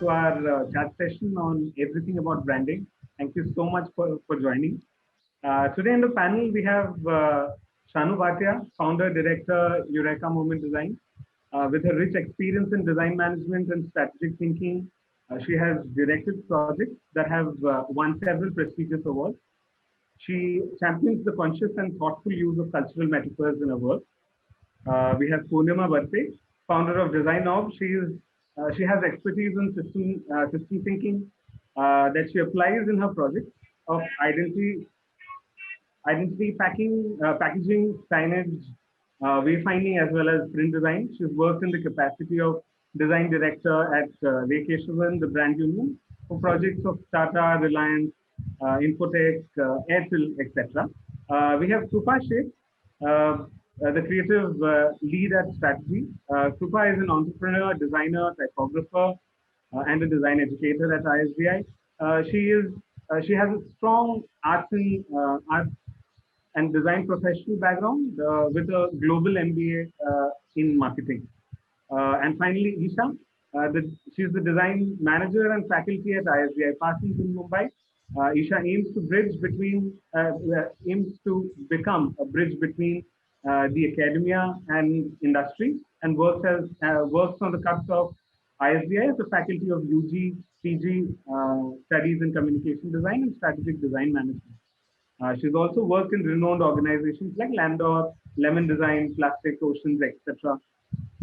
to our chat session on everything about branding. Thank you so much for joining. Today in the panel, we have Shanu Bhatia, founder, director, Eureka Movement Design. With her rich experience in design management and strategic thinking, she has directed projects that have won several prestigious awards. She champions the conscious and thoughtful use of cultural metaphors in her work. We have Purnima Barpe, founder of Design Orb. She has expertise in system thinking that she applies in her projects of identity packing, packaging, signage, wayfinding, as well as print design. She's worked in the capacity of design director at Ray Keshavan, the brand union, for projects of Tata, Reliance, Infotech, Airtel, etc. We have Krupa Sheikh, the creative lead at Strategy. Krupa is an entrepreneur, designer, typographer, and a design educator at ISBI. She has a strong arts and design professional background with a global MBA in marketing. And finally, Isha, she's the design manager and faculty at ISBI Parsons in Mumbai. Isha aims to become a bridge between the academia and industry, and works on the cusp of ISBI as the faculty of UG, PG studies in communication design and strategic design management. She's also worked in renowned organizations like Landor, Lemon Design, Plastic Oceans, etc.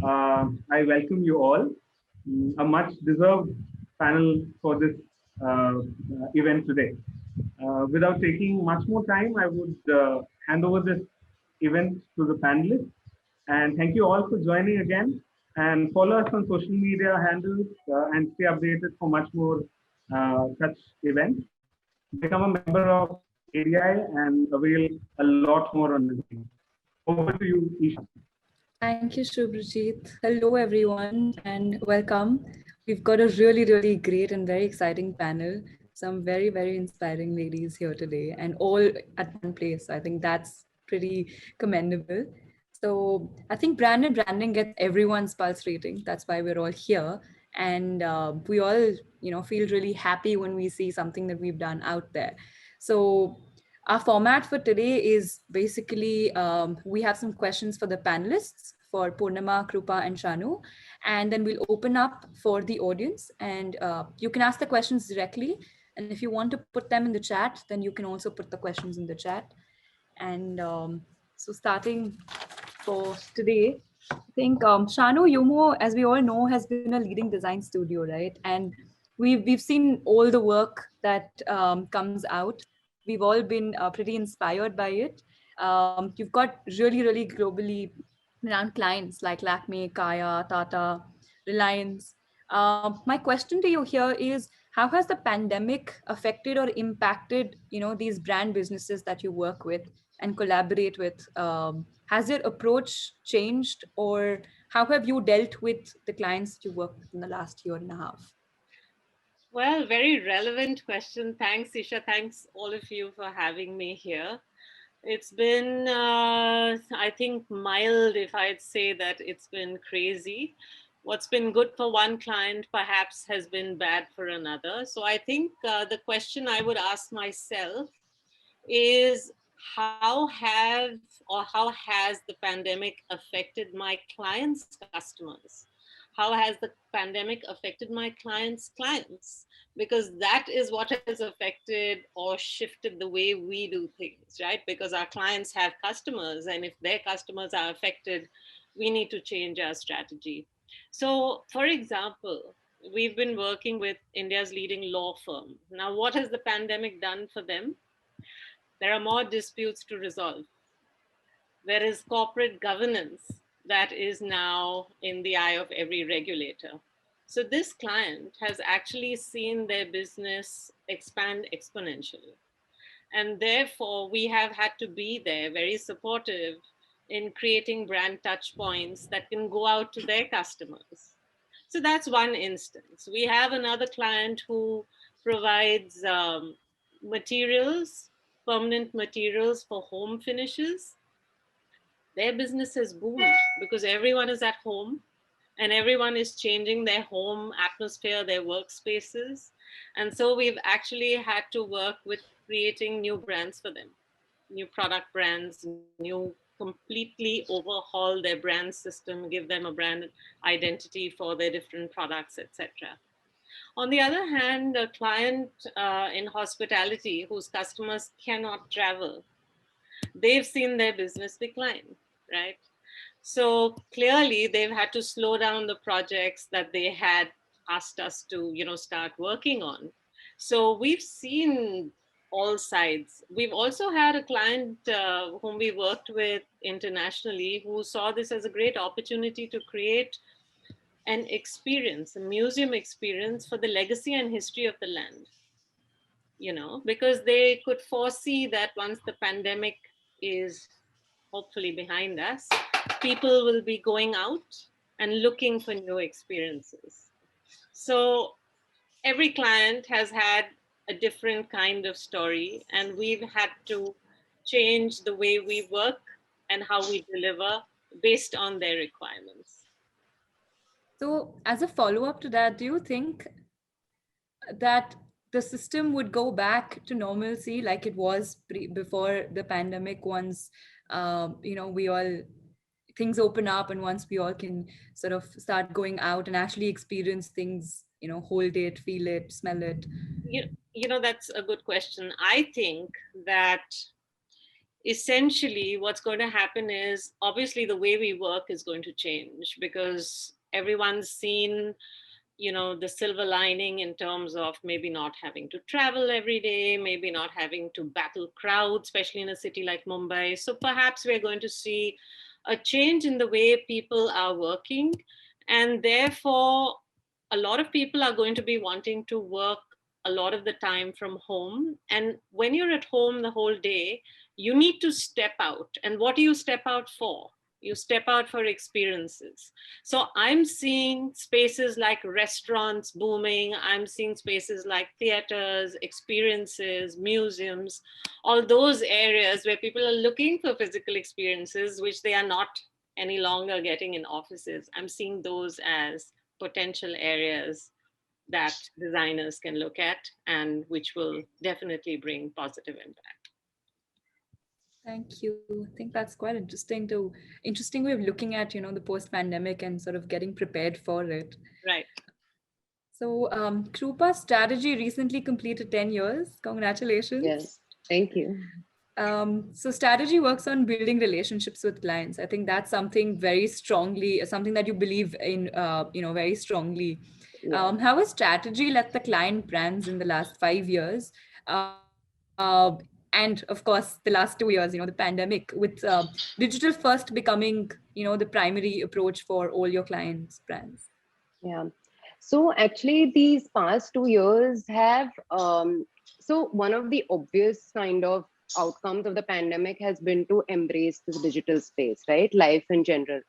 I welcome you all. A much deserved panel for this event today. Without taking much more time, I would hand over this event to the panelists. And thank you all for joining again. And follow us on social media handles and stay updated for much more such events. Become a member of ADI and avail a lot more on this. Over to you, Isha. Thank you, Shubhrajit. Hello, everyone, and welcome. We've got a really, really great and very exciting panel. Some very, very inspiring ladies here today, and all at one place. I think that's pretty commendable. So I think branding gets everyone's pulse rating. That's why we're all here. And we all, feel really happy when we see something that we've done out there. So our format for today is basically we have some questions for the panelists, for Purnima, Krupa, and Shanu, and then we'll open up for the audience, and you can ask the questions directly. And if you want to put them in the chat, then you can also put the questions in the chat. And so starting for today, I think Shanu Yumo, as we all know, has been a leading design studio, right? And we've seen all the work that comes out. We've all been pretty inspired by it. You've got really, really globally renowned clients like Lakme, Kaya, Tata, Reliance. My question to you here is, how has the pandemic affected or impacted, these brand businesses that you work with and collaborate with? Has your approach changed, or how have you dealt with the clients that you worked with in the last year and a half? Well, very relevant question. Thanks, Isha. Thanks all of you for having me here. It's been, I think, mild if I'd say that it's been crazy. What's been good for one client perhaps has been bad for another. So I think the question I would ask myself is, how has the pandemic affected my clients' customers? How has the pandemic affected my clients' clients? Because that is what has affected or shifted the way we do things, right? Because our clients have customers, and if their customers are affected, we need to change our strategy. So, for example, we've been working with India's leading law firm. Now, what has the pandemic done for them? There are more disputes to resolve. There is corporate governance that is now in the eye of every regulator. So this client has actually seen their business expand exponentially. And therefore, we have had to be there, very supportive in creating brand touch points that can go out to their customers. So that's one instance. We have another client who provides permanent materials for home finishes. Their business has boomed because everyone is at home. and everyone is changing their home atmosphere, their workspaces. And so we've actually had to work with creating new brands for them, new product brands, new completely overhaul their brand system, give them a brand identity for their different products, etc. On the other hand, a client in hospitality whose customers cannot travel, they've seen their business decline, right? So clearly they've had to slow down the projects that they had asked us to, start working on. So we've seen all sides. We've also had a client whom we worked with internationally who saw this as a great opportunity to create an experience, a museum experience for the legacy and history of the land, because they could foresee that once the pandemic is hopefully behind us, people will be going out and looking for new experiences. So every client has had a different kind of story, and we've had to change the way we work and how we deliver based on their requirements. So as a follow-up to that, do you think that the system would go back to normalcy like it was before the pandemic, once we all, things open up, and once we all can sort of start going out and actually experience things, hold it, feel it, smell it? That's a good question. I think that essentially what's going to happen is, obviously the way we work is going to change, because everyone's seen the silver lining in terms of maybe not having to travel every day, maybe not having to battle crowds, especially in a city like Mumbai. So perhaps we're going to see a change in the way people are working, and therefore a lot of people are going to be wanting to work a lot of the time from home. And when you're at home the whole day, you need to step out. And what do you step out for? You step out for experiences. So I'm seeing spaces like restaurants booming. I'm seeing spaces like theaters, experiences, museums, all those areas where people are looking for physical experiences, which they are not any longer getting in offices. I'm seeing those as potential areas that designers can look at, and which will definitely bring positive impact. Thank you. I think that's quite interesting way of looking at, the post-pandemic and sort of getting prepared for it. Right. So Krupa's strategy recently completed 10 years. Congratulations. Yes, thank you. So strategy works on building relationships with clients. I think that's something something that you believe in, very strongly. Yeah. How has strategy led the client brands in the last 5 years? And of course, the last 2 years, the pandemic, with digital first becoming, the primary approach for all your clients' brands. Yeah. So actually, these past 2 years have, so one of the obvious kind of outcomes of the pandemic has been to embrace this digital space, right? Life in general.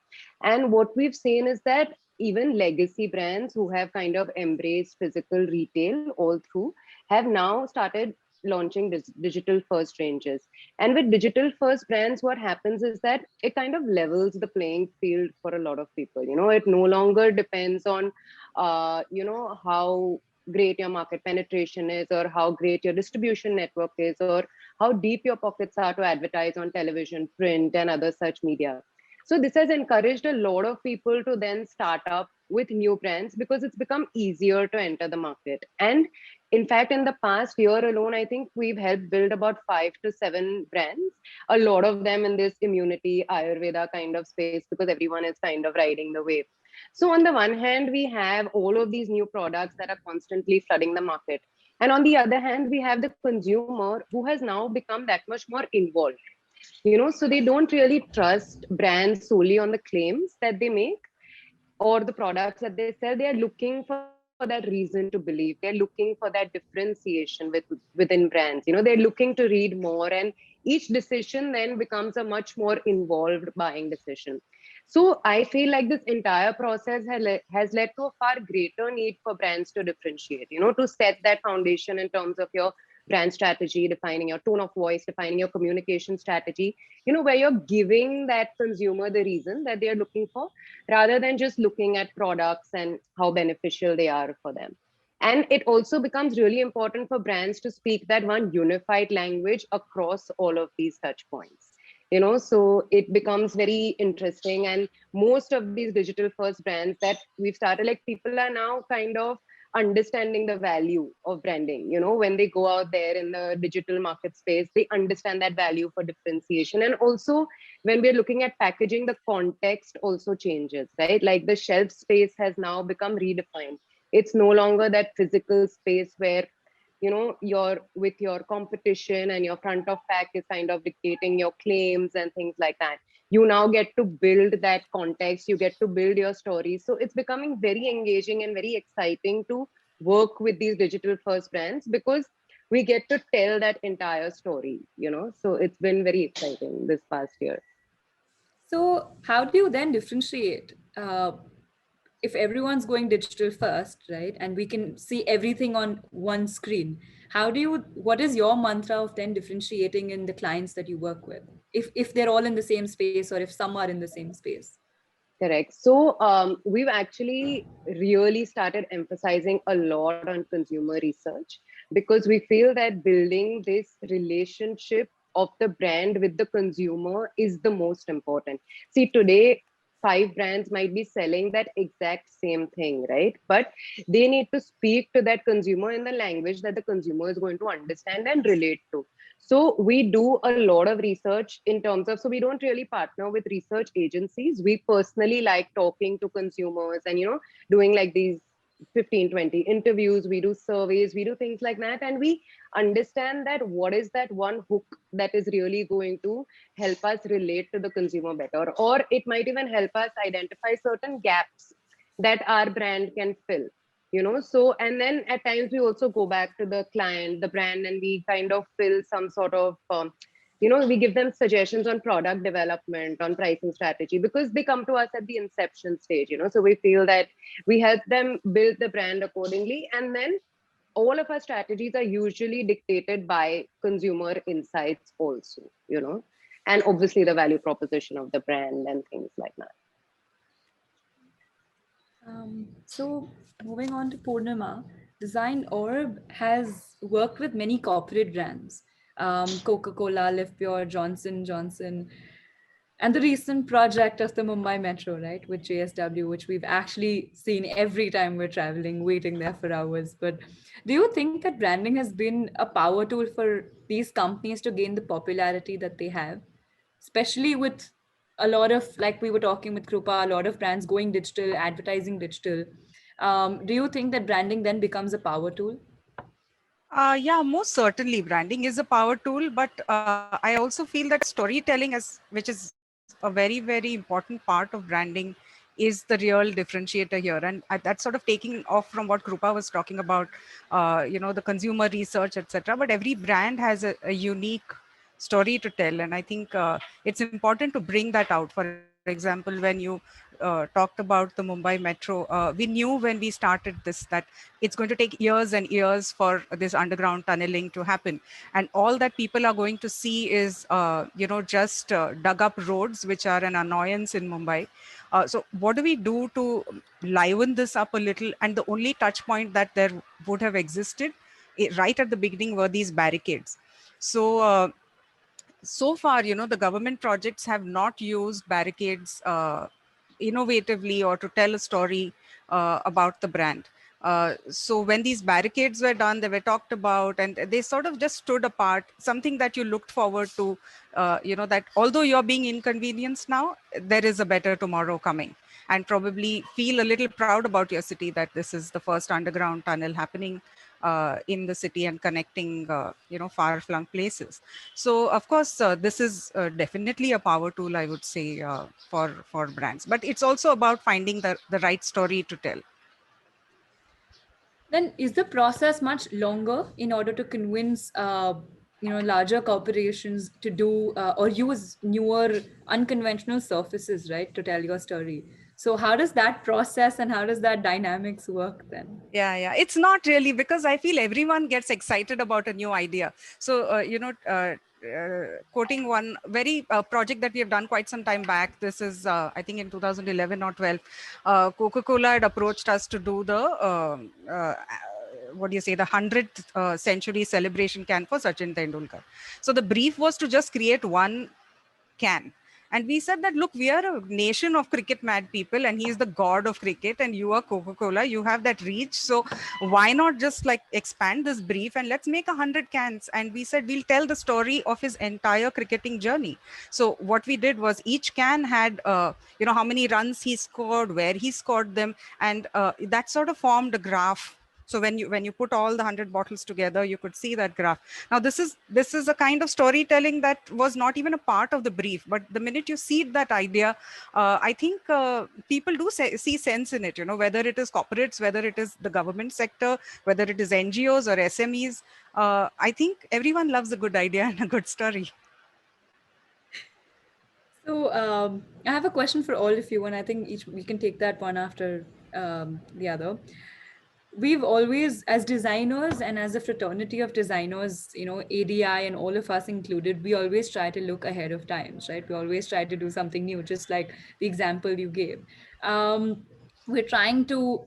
And what we've seen is that even legacy brands who have kind of embraced physical retail all through have now started launching digital first ranges. And with digital first brands, what happens is that it kind of levels the playing field for a lot of people. It no longer depends on how great your market penetration is, or how great your distribution network is, or how deep your pockets are to advertise on television, print, and other such media. So this has encouraged a lot of people to then start up with new brands, because it's become easier to enter the market. And in fact, in the past year alone, I think we've helped build about 5 to 7 brands, a lot of them in this immunity Ayurveda kind of space, because everyone is kind of riding the wave. So on the one hand, we have all of these new products that are constantly flooding the market. And on the other hand, we have the consumer who has now become that much more involved. So they don't really trust brands solely on the claims that they make or the products that they sell. They are looking for that reason to believe. They're looking for that differentiation within brands. They're looking to read more, and each decision then becomes a much more involved buying decision. So I feel like this entire process has led to a far greater need for brands to differentiate, to set that foundation in terms of your brand strategy, defining your tone of voice, defining your communication strategy, where you're giving that consumer the reason that they are looking for, rather than just looking at products and how beneficial they are for them. And it also becomes really important for brands to speak that one unified language across all of these touch points. So it becomes very interesting. And most of these digital first brands that we've started, like, people are now kind of understanding the value of branding. When they go out there in the digital market space, they understand that value for differentiation. And also, when we're looking at packaging, the context also changes, right? Like, the shelf space has now become redefined. It's no longer that physical space where you're with your competition and your front of pack is kind of dictating your claims and things like that. You now get to build that context, you get to build your story. So it's becoming very engaging and very exciting to work with these digital first brands, because we get to tell that entire story. So it's been very exciting this past year. So how do you then differentiate? If everyone's going digital first, right, and we can see everything on one screen, what is your mantra of then differentiating in the clients that you work with, if they're all in the same space or if some are in the same space? Correct. So we've actually really started emphasizing a lot on consumer research, because we feel that building this relationship of the brand with the consumer is the most important. See, today, 5 brands might be selling that exact same thing, right? But they need to speak to that consumer in the language that the consumer is going to understand and relate to. So we do a lot of research in terms of, so we don't really partner with research agencies. We personally like talking to consumers and, doing like these 15, 20 interviews. We do surveys, we do things like that. And we understand that what is that one hook that is really going to help us relate to the consumer better, or it might even help us identify certain gaps that our brand can fill. So, and then at times we also go back to the client, the brand, and we kind of fill some sort of we give them suggestions on product development, on pricing strategy, because they come to us at the inception stage. So we feel that we help them build the brand accordingly. And then all of our strategies are usually dictated by consumer insights also, and obviously the value proposition of the brand and things like that. So moving on to Purnima, Design Orb has worked with many corporate brands, Coca-Cola, Live Pure, Johnson Johnson, and the recent project of the Mumbai Metro, right, with JSW, which we've actually seen every time we're traveling, waiting there for hours. But do you think that branding has been a power tool for these companies to gain the popularity that they have, especially with a lot of, like we were talking with Krupa, a lot of brands going digital, advertising digital? Do you think that branding then becomes a power tool? Yeah, most certainly branding is a power tool, but I also feel that storytelling, which is a very, very important part of branding, is the real differentiator here. And that's sort of taking off from what Krupa was talking about, the consumer research, etc. But every brand has a unique story to tell. And I think it's important to bring that out. For example, when you talked about the Mumbai Metro, we knew when we started this that it's going to take years and years for this underground tunneling to happen. And all that people are going to see is, just dug up roads, which are an annoyance in Mumbai. So what do we do to liven this up a little? And the only touch point that there would have existed right at the beginning were these barricades. So, so far, the government projects have not used barricades innovatively or to tell a story about the brand. So when these barricades were done, they were talked about, and they sort of just stood apart, something that you looked forward to, that although you're being inconvenienced now, there is a better tomorrow coming, and probably feel a little proud about your city that this is the first underground tunnel happening in the city and connecting, far-flung places. So, of course, this is definitely a power tool, I would say, for brands. But it's also about finding the right story to tell. Then is the process much longer in order to convince larger corporations to do or use newer unconventional surfaces, right, to tell your story? So how does that process and how does that dynamics work then? Yeah, it's not really, because I feel everyone gets excited about a new idea. So quoting one very project that we have done quite some time back, this is I think in 2011 or 12, Coca-Cola had approached us to do the what do you say, the 100th century celebration can for Sachin Tendulkar. So the brief was to just create one can. And we said that, look, we are a nation of cricket mad people, and he's the god of cricket, and you are Coca-Cola, you have that reach. So why not just like expand this brief and let's make 100 cans? And we said, we'll tell the story of his entire cricketing journey. So what we did was each can had, how many runs he scored, where he scored them. And that sort of formed a graph. So when you put all the 100 bottles together, you could see that graph. Now this is a kind of storytelling that was not even a part of the brief, but the minute you see that idea, I think people do see sense in it. Whether it is corporates, whether it is the government sector, whether it is NGOs or SMEs, I think everyone loves a good idea and a good story. So I have a question for all of you, and I think we can take that one after the other. We've always, as designers and as a fraternity of designers, ADI and all of us included, we always try to look ahead of times, right? We always try to do something new, just like the example you gave. We're trying to,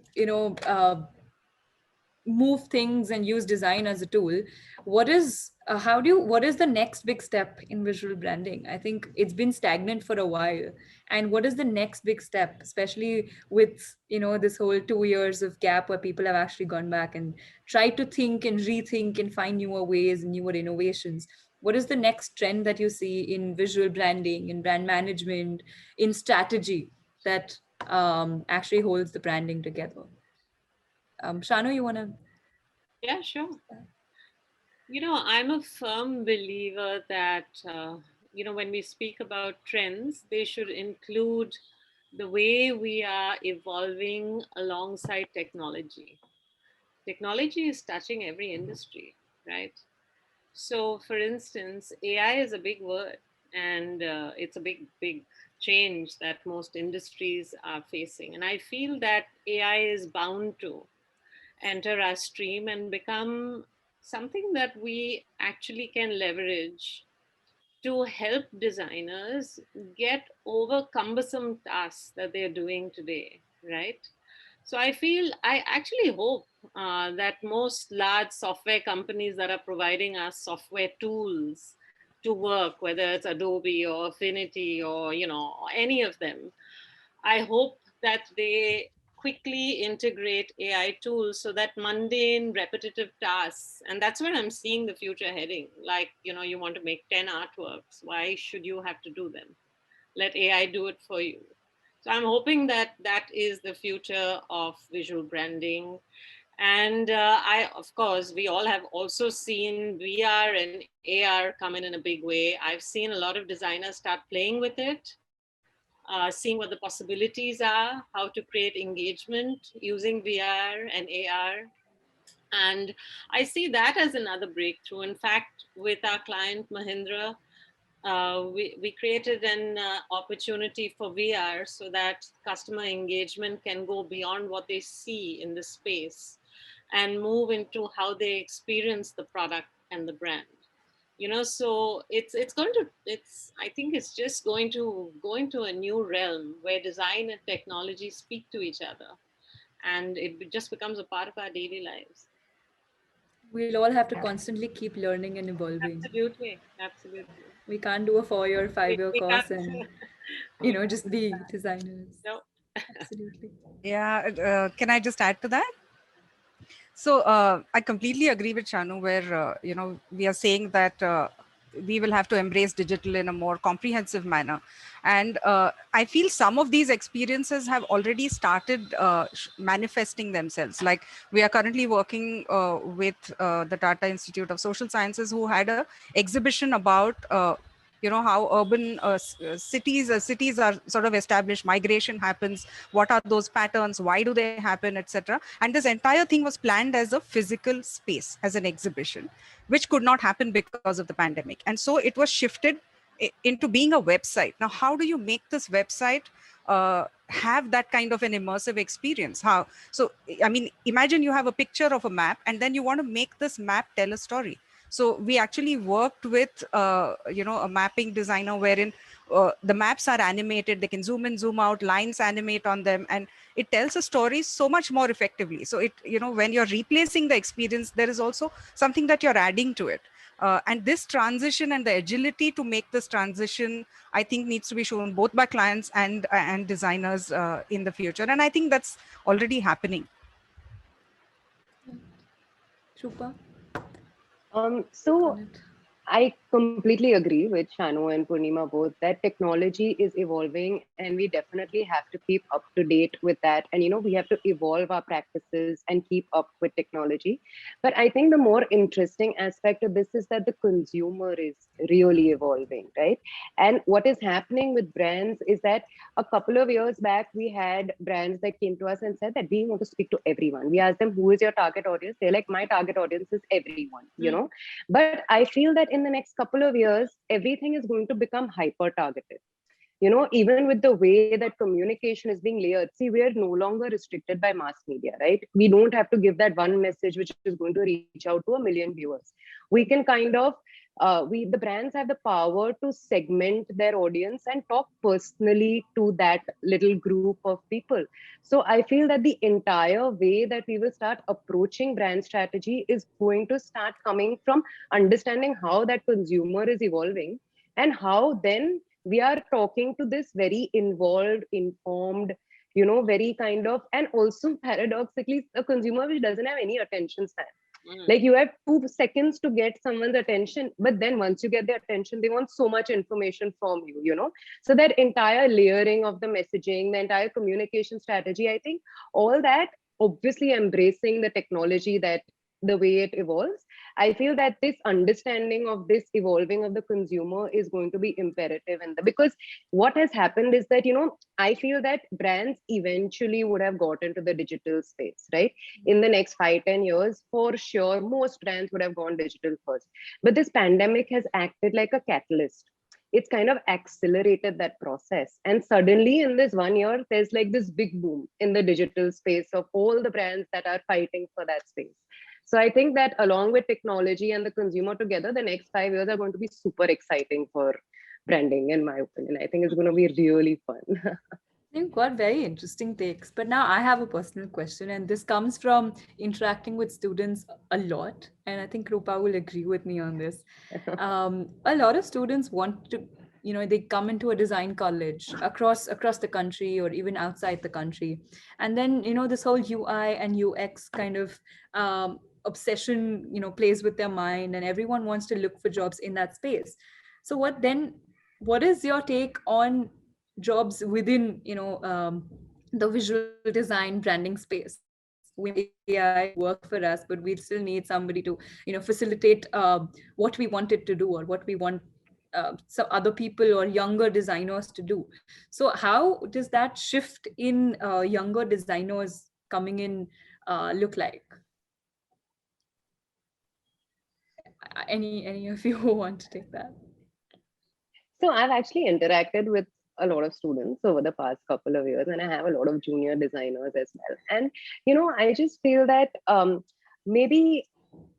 move things and use design as a tool. What is the next big step in visual branding? I think it's been stagnant for a while. And what is the next big step, especially with this whole 2 years of gap where people have actually gone back and tried to think and rethink and find newer ways, newer innovations? What is the next trend that you see in visual branding, in brand management, in strategy that actually holds the branding together? Shanu, you want to? Yeah, sure. I'm a firm believer that, when we speak about trends, they should include the way we are evolving alongside technology. Technology is touching every industry, right? So, for instance, AI is a big word, and it's a big, big change that most industries are facing. And I feel that AI is bound to enter our stream and become something that we actually can leverage to help designers get over cumbersome tasks that they're doing today, right? So I actually hope that most large software companies that are providing us software tools to work, whether it's Adobe or Affinity or, any of them, I hope that they quickly integrate AI tools so that mundane, repetitive tasks, and that's where I'm seeing the future heading. Like, you want to make 10 artworks. Why should you have to do them? Let AI do it for you. So I'm hoping that that is the future of visual branding. And of course, we all have also seen VR and AR come in a big way. I've seen a lot of designers start playing with it, seeing what the possibilities are, how to create engagement using VR and AR. And I see that as another breakthrough. In fact, with our client Mahindra, we created an opportunity for VR so that customer engagement can go beyond what they see in the space and move into how they experience the product and the brand. So I think it's just going to go into a new realm where design and technology speak to each other, and it just becomes a part of our daily lives. We'll all have to constantly keep learning and evolving. Absolutely. We can't do a 4-year, 5-year We course can't. and just be designers. No. Absolutely. Yeah, can I just add to that? So I completely agree with Shanu, where we are saying that we will have to embrace digital in a more comprehensive manner. And I feel some of these experiences have already started manifesting themselves. Like we are currently working with the Tata Institute of Social Sciences, who had an exhibition about how urban cities are sort of established, migration happens, what are those patterns, why do they happen, etc. And this entire thing was planned as a physical space, as an exhibition, which could not happen because of the pandemic. And so it was shifted into being a website. Now, how do you make this website have that kind of an immersive experience. So I mean, imagine you have a picture of a map and then you want to make this map tell a story. So we actually worked with a mapping designer wherein the maps are animated. They can zoom in, zoom out, lines animate on them, and it tells a story so much more effectively. So it, when you're replacing the experience, there is also something that you're adding to it. And this transition and the agility to make this transition, I think, needs to be shown both by clients and designers in the future. And I think that's already happening. Shrupa? So I completely agree with Shanu and Purnima both that technology is evolving and we definitely have to keep up to date with that. And, we have to evolve our practices and keep up with technology. But I think the more interesting aspect of this is that the consumer is really evolving, right? And what is happening with brands is that a couple of years back, we had brands that came to us and said that we want to speak to everyone. We asked them, who is your target audience? They're like, my target audience is everyone, But I feel that in the next couple of years, everything is going to become hyper targeted. Even with the way that communication is being layered, see, we are no longer restricted by mass media, right? We don't have to give that one message which is going to reach out to 1 million viewers. We can kind of, the brands have the power to segment their audience and talk personally to that little group of people. So I feel that the entire way that we will start approaching brand strategy is going to start coming from understanding how that consumer is evolving and how then we are talking to this very involved, informed, very kind of, and also paradoxically, a consumer which doesn't have any attention span. Like you have 2 seconds to get someone's attention, but then once you get their attention, they want so much information from you, So that entire layering of the messaging, the entire communication strategy, I think all that, obviously embracing the technology that the way it evolves, I feel that this understanding of this evolving of the consumer is going to be imperative. Because what has happened is that, I feel that brands eventually would have got into the digital space, right? In the next 5-10 years, for sure, most brands would have gone digital first. But this pandemic has acted like a catalyst. It's kind of accelerated that process. And suddenly in this 1 year, there's like this big boom in the digital space of all the brands that are fighting for that space. So I think that along with technology and the consumer together, the next 5 years are going to be super exciting for branding, in my opinion. I think it's going to be really fun. You've got very interesting takes, but now I have a personal question, and this comes from interacting with students a lot. And I think Rupa will agree with me on this. A lot of students want to, they come into a design college across the country or even outside the country. And then, this whole UI and UX kind of obsession, plays with their mind, and everyone wants to look for jobs in that space. So what is your take on jobs within the visual design branding space? We AI work for us, but we still need somebody to facilitate what we want it to do, or what we want some other people or younger designers to do. So how does that shift in younger designers coming in look like? Any of you who want to take that? So I've actually interacted with a lot of students over the past couple of years, and I have a lot of junior designers as well. And, I just feel that maybe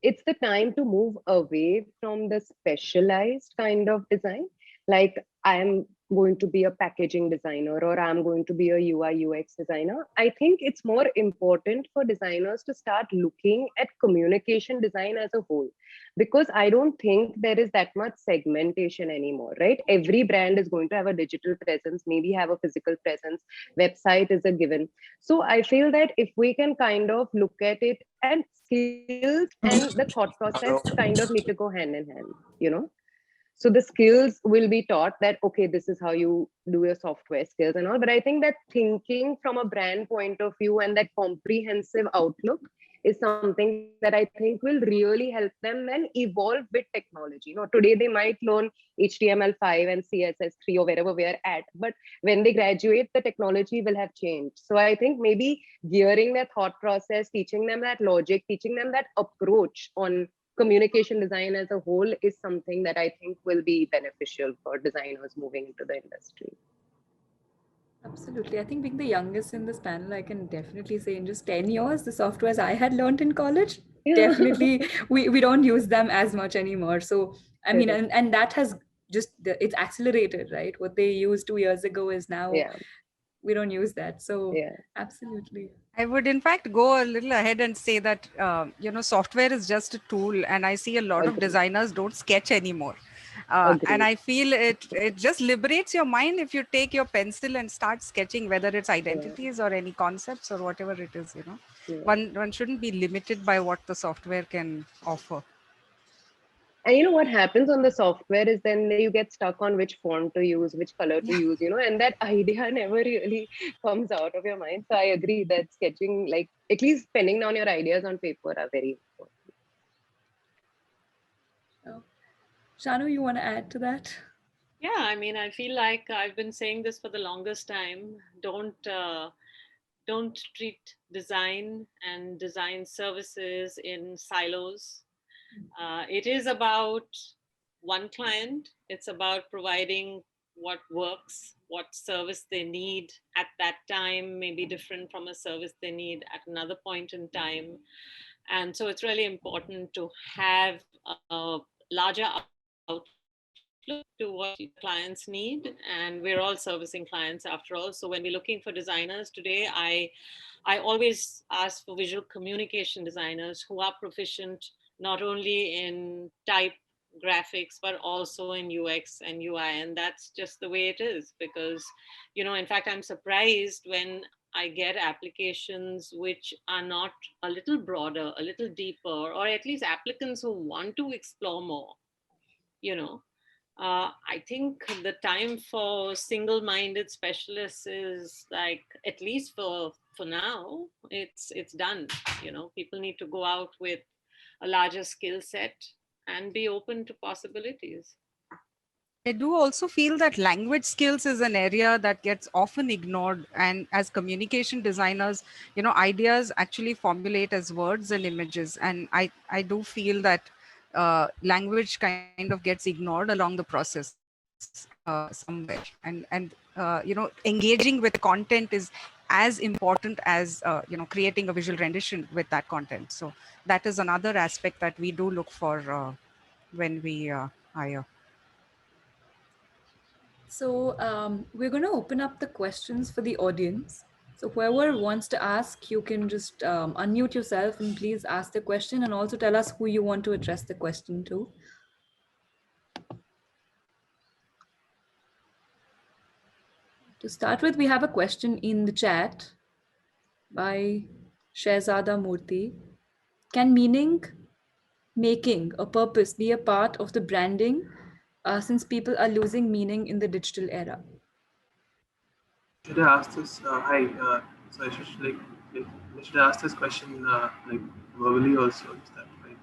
it's the time to move away from the specialized kind of design. Like I'm going to be a packaging designer or I'm going to be a UI UX designer. I think it's more important for designers to start looking at communication design as a whole, because I don't think there is that much segmentation anymore, right? Every brand is going to have a digital presence, maybe have a physical presence, website is a given. So I feel that if we can kind of look at it, and skills and the thought process kind of need to go hand in hand. So the skills will be taught that, okay, this is how you do your software skills and all. But I think that thinking from a brand point of view and that comprehensive outlook is something that I think will really help them then evolve with technology. Today they might learn HTML5 and CSS3 or wherever we are at, but when they graduate, the technology will have changed. So I think maybe gearing their thought process, teaching them that logic, teaching them that approach on communication design as a whole is something that I think will be beneficial for designers moving into the industry. Absolutely. I think being the youngest in this panel, I can definitely say in just 10 years, the softwares I had learned in college, Yeah. definitely we don't use them as much anymore. So, I mean, Correct. and that has just, it's accelerated, right? What they used 2 years ago is now, Yeah. we don't use that. So, Yeah. absolutely. I would, in fact, go a little ahead and say that, software is just a tool, and I see a lot of Agree. designers don't sketch anymore. And Agreed. I feel it just liberates your mind if you take your pencil and start sketching, whether it's Yeah. identities or any concepts or whatever it is. Yeah. One shouldn't be limited by what the software can offer. And you know what happens on the software is then you get stuck on which font to use, which color to use, and that idea never really comes out of your mind. So I agree that sketching, like at least penning down your ideas on paper, are very important. Oh. Shanu, you want to add to that? Yeah, I mean, I feel like I've been saying this for the longest time. Don't treat design and design services in silos. It is about one client. It's about providing what works, what service they need at that time may be different from a service they need at another point in time. And so it's really important to have a larger outlook to what clients need. And we're all servicing clients after all. So when we're looking for designers today, I always ask for visual communication designers who are proficient not only in type graphics but also in UX and UI. And that's just the way it is, because in fact, I'm surprised when I get applications which are not a little broader, a little deeper, or at least applicants who want to explore more. you know I think the time for single-minded specialists is, like, at least for now, it's done. People need to go out with a larger skill set and be open to possibilities. I do also feel that language skills is an area that gets often ignored. And as communication designers, ideas actually formulate as words and images. And I do feel that language kind of gets ignored along the process somewhere. Engaging with content is as important as, creating a visual rendition with that content. So that is another aspect that we do look for when we hire. So we're going to open up the questions for the audience. So whoever wants to ask, you can just unmute yourself and please ask the question, and also tell us who you want to address the question to. To start with, we have a question in the chat by Shehzada Murthy. Can meaning making a purpose be a part of the branding since people are losing meaning in the digital era? Should I ask this? Hi. So I should should I ask this question verbally also? Is that right?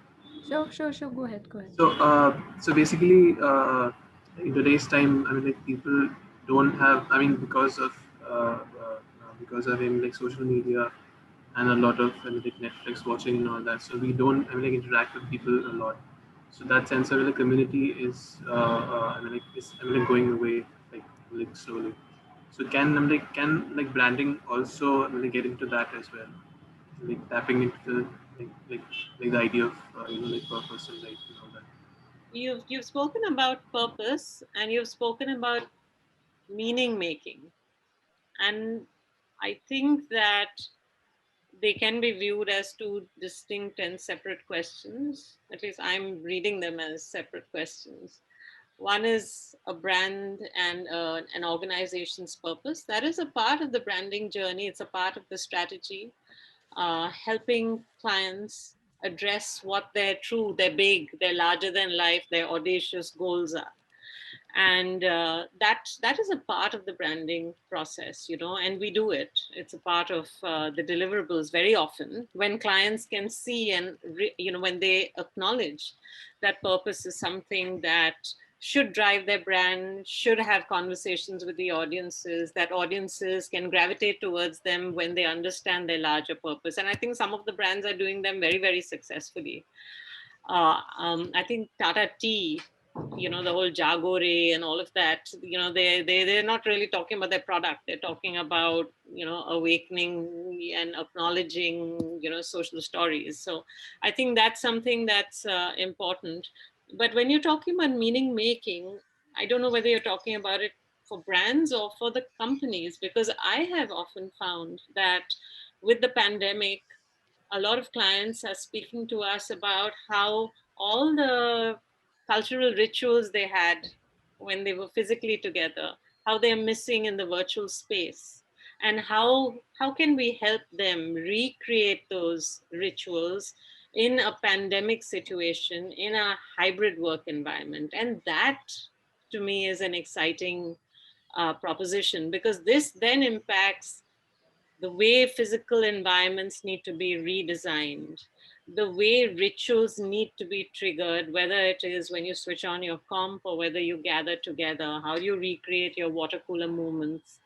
Sure. Go ahead. So basically, in today's time, I mean, like, people don't have. I mean, because of social media and a lot of like Netflix watching and all that. So we don't, I mean, like, interact with people a lot. So that sense of like community is going away like slowly. So can branding also get into that as well, like tapping into the the idea of purpose and all that. You've spoken about purpose, and you've spoken about meaning making, and I think that they can be viewed as two distinct and separate questions. At least I'm reading them as separate questions. One is a brand and an organization's purpose. That is a part of the branding journey. It's a part of the strategy, helping clients address what their true, their big, their larger than life, their audacious goals are. And that is a part of the branding process, and we do it. It's a part of the deliverables very often, when clients can see and when they acknowledge that purpose is something that should drive their brand, should have conversations with the audiences, that audiences can gravitate towards them when they understand their larger purpose. And I think some of the brands are doing them very, very successfully. I think Tata Tea the whole Jagore and all of that, they're not really talking about their product. They're talking about, awakening and acknowledging, social stories. So I think that's something that's important. But when you're talking about meaning making, I don't know whether you're talking about it for brands or for the companies, because I have often found that with the pandemic, a lot of clients are speaking to us about how all the cultural rituals they had when they were physically together, how they're missing in the virtual space, and how can we help them recreate those rituals in a pandemic situation, in a hybrid work environment. And that to me is an exciting proposition, because this then impacts the way physical environments need to be redesigned, the way rituals need to be triggered, whether it is when you switch on your comp or whether you gather together, how do you recreate your water cooler movements?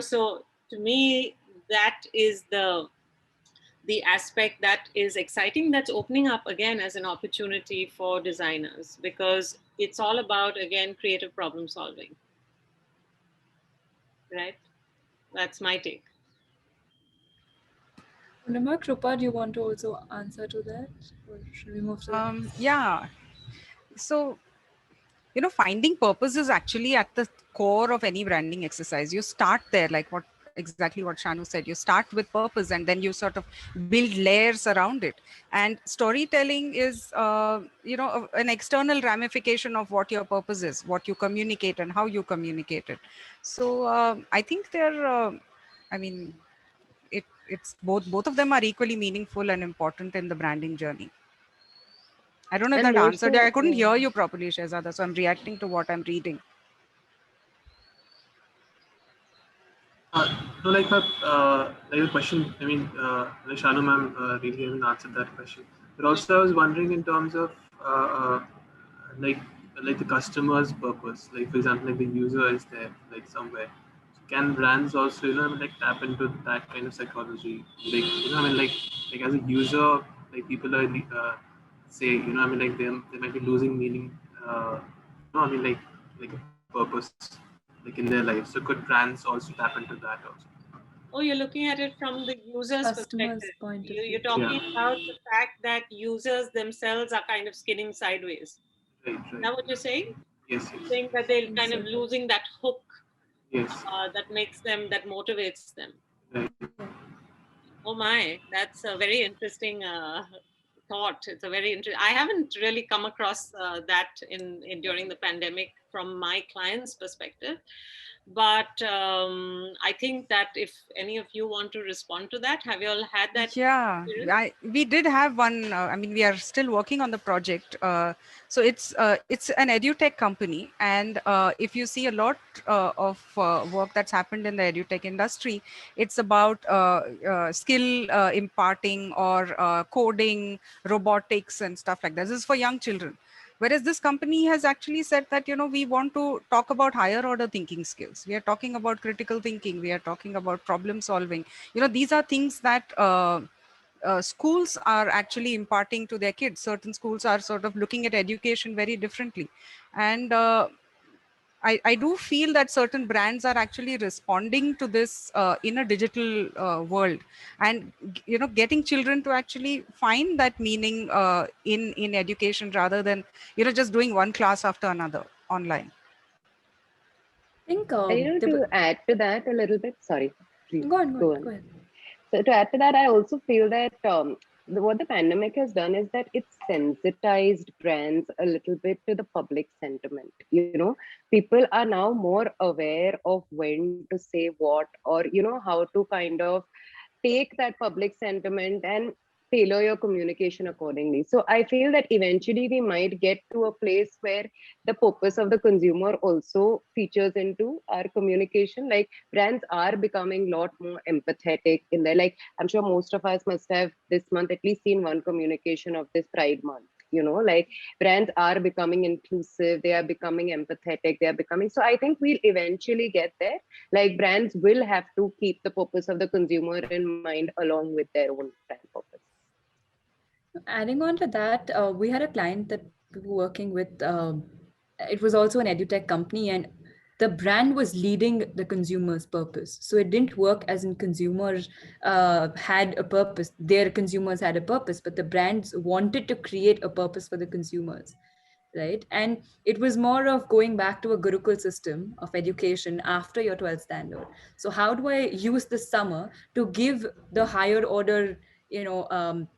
So to me, that is the aspect that is exciting, that's opening up again as an opportunity for designers, because it's all about, again, creative problem solving. Right? That's my take. Purnima, Krupa, do you want to also answer to that? Or should we move to the next? Yeah. So, finding purpose is actually at the core of any branding exercise. You start there, like exactly what Shanu said. You start with purpose and then you sort of build layers around it. And storytelling is, an external ramification of what your purpose is, what you communicate and how you communicate it. So I think it's both of them are equally meaningful and important in the branding journey. I don't know if And that more answered so, you. I couldn't hear you properly, Shehzada, so I'm reacting to what I'm reading. No, like a question. I mean, like Shanu ma'am really haven't answered that question. But also, I was wondering in terms of like like the customer's purpose. Like for example, like the user is there, like somewhere. Can brands also, like tap into that kind of psychology? Like, like as a user, like people are say, like they might be losing meaning. Like a purpose, like in their life. So could brands also tap into that also? Oh, you're looking at it from the user's Customer's perspective. point of You're view. talking Yeah. about the fact that users themselves are kind of skidding sideways. Right, Is right. that what you're saying? Yes, yes. Saying that they're Think kind so. of losing that hook Yes. that makes them, that motivates them. Right. Oh my, that's a very interesting thought. It's a very interesting. I haven't really come across that in during the pandemic from my client's perspective. But I think that if any of you want to respond to that, have you all had that Yeah, experience? we did have one. We are still working on the project. So it's an edutech company, and if you see a lot of work that's happened in the edutech industry, it's about skill imparting or coding, robotics, and stuff like that. This is for young children. Whereas this company has actually said that, we want to talk about higher order thinking skills. We are talking about critical thinking. We are talking about problem solving. These are things that schools are actually imparting to their kids. Certain schools are sort of looking at education very differently. And I do feel that certain brands are actually responding to this in a digital world, and getting children to actually find that meaning in education rather than just doing one class after another online. I think to add to that a little bit, sorry, please go on. go on. Go ahead. So to add to that, I also feel that what the pandemic has done is that it's sensitized brands a little bit to the public sentiment. People are now more aware of when to say what, or how to kind of take that public sentiment and tailor your communication accordingly. So I feel that eventually we might get to a place where the purpose of the consumer also features into our communication. Like brands are becoming a lot more empathetic in there. Like I'm sure most of us must have this month at least seen one communication of this Pride Month. Like brands are becoming inclusive, they are becoming empathetic, they are becoming. So I think we'll eventually get there. Like brands will have to keep the purpose of the consumer in mind along with their own brand purpose. Adding on to that, we had a client that we were working with it was also an edutech company, and the brand was leading the consumer's purpose. So it didn't work as in consumers had a purpose, their consumers had a purpose, but the brands wanted to create a purpose for the consumers, right? And it was more of going back to a Gurukul system of education after your 12th standard. So how do I use the summer to give the higher order,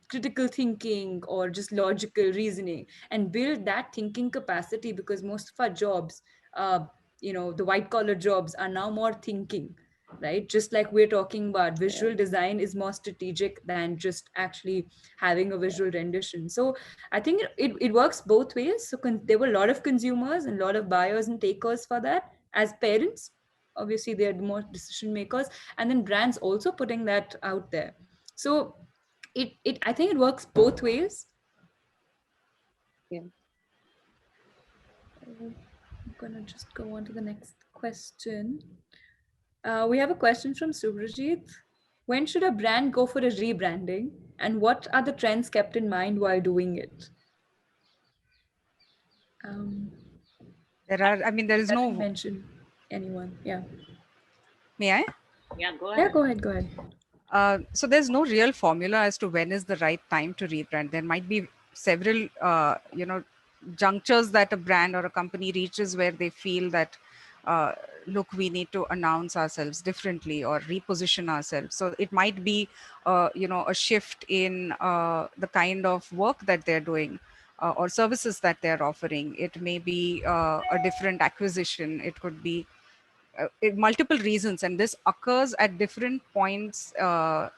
critical thinking or just logical reasoning, and build that thinking capacity? Because most of our jobs, the white collar jobs are now more thinking, right? Just like we're talking about, visual design is more strategic than just actually having a visual rendition. So I think it works both ways. So there were a lot of consumers and a lot of buyers and takers for that. As parents, obviously they're the more decision makers, and then brands also putting that out there. So I think it works both ways. Yeah. I'm gonna just go on to the next question. We have a question from Subhrajit. When should a brand go for a rebranding, and what are the trends kept in mind while doing it? There is no mention anyone. Yeah. May I? Yeah, go ahead. Yeah, go ahead. So there's no real formula as to when is the right time to rebrand. There might be several, junctures that a brand or a company reaches where they feel that, look, we need to announce ourselves differently or reposition ourselves. So it might be, a shift in the kind of work that they're doing or services that they're offering. It may be a different acquisition. It could be multiple reasons, and this occurs at different points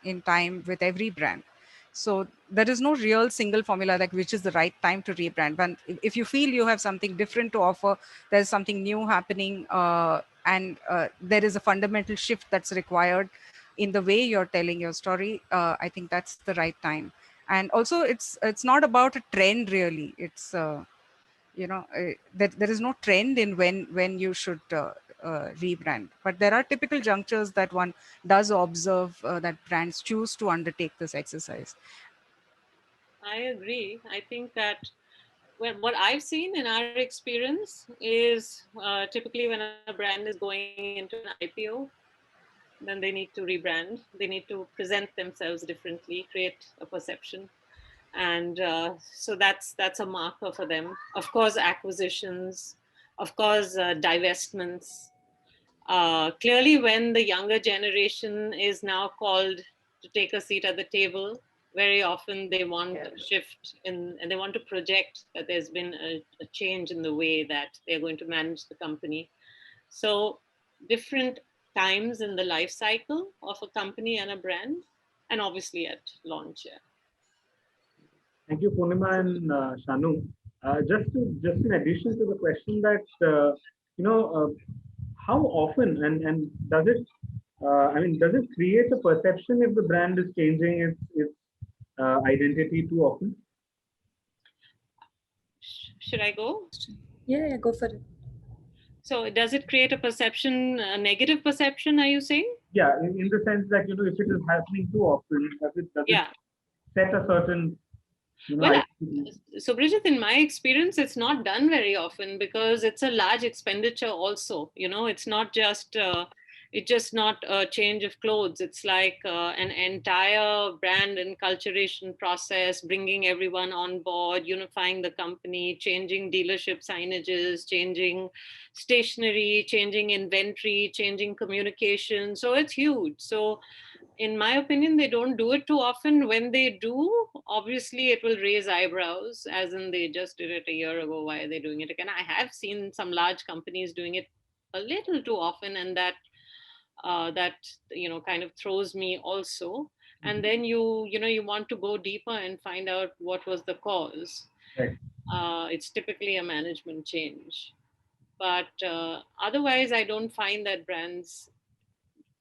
in time with every brand. So there is no real single formula like which is the right time to rebrand. But if you feel you have something different to offer, there's something new happening, and there is a fundamental shift that's required in the way you're telling your story, I think that's the right time. And also it's not about a trend really. It's there is no trend in when you should rebrand, but there are typical junctures that one does observe that brands choose to undertake this exercise. I agree. I think that what I've seen in our experience is typically when a brand is going into an IPO, then they need to rebrand. They need to present themselves differently, create a perception. And so that's a marker for them. Of course, acquisitions, of course, divestments. Clearly, when the younger generation is now called to take a seat at the table, very often they want a shift and they want to project that there's been a change in the way that they're going to manage the company. So different times in the life cycle of a company and a brand, and obviously at launch. Yeah. Thank you, Purnima and Shanu. Just in addition to the question that how often and does it does it create a perception if the brand is changing its identity too often? Should I go? Yeah, go for it. So does it create a perception, a negative perception, are you saying? Yeah, in the sense that, if it is happening too often, does it set a certain, well, so Bridget, in my experience, it's not done very often because it's a large expenditure also. It's not just, it's just not a change of clothes. It's like an entire brand and culturation process, bringing everyone on board, unifying the company, changing dealership signages, changing stationery, changing inventory, changing communication. So it's huge. So in my opinion, they don't do it too often. When they do, obviously it will raise eyebrows, as in they just did it a year ago. Why are they doing it again? I have seen some large companies doing it a little too often, and that kind of throws me also. And then you want to go deeper and find out what was the cause. Right. It's typically a management change, but otherwise I don't find that brands